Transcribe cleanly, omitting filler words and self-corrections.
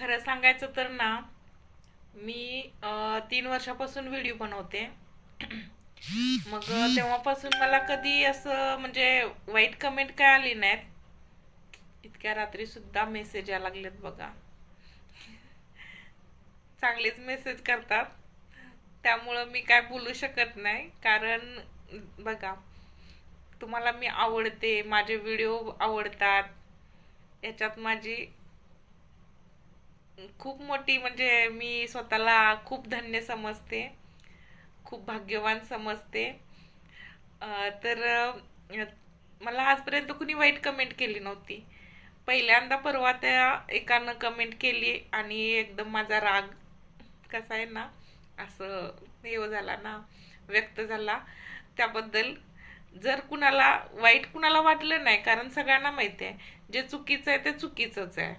खरं सांगायचं तर ना, मी 3 वर्षापासून व्हिडिओ बनवते. मग तेव्हापासून मला कधी असं म्हणजे वाईट कमेंट काय आली नाहीत. इतक्या रात्री सुद्धा मेसेज यायला लागलेत बघा. चांगलेच मेसेज करतात. त्यामुळं मी काय बोलू शकत नाही, कारण बघा, तुम्हाला मी आवडते, माझे व्हिडिओ आवडतात, याच्यात माझी खूप मोठी म्हणजे मी स्वतःला खूप धन्य समजते, खूप भाग्यवान समजते. तर मला आजपर्यंत कुणी वाईट कमेंट केली नव्हती. पहिल्यांदा परवा त्या एकानं कमेंट केली आणि एकदम माझा राग कसा आहे ना, असं हे झाला ना, व्यक्त झाला. त्याबद्दल जर कुणाला वाईट कुणाला वाटलं नाही, कारण सगळ्यांना माहिती आहे जे चुकीचं आहे ते चुकीचंच आहे.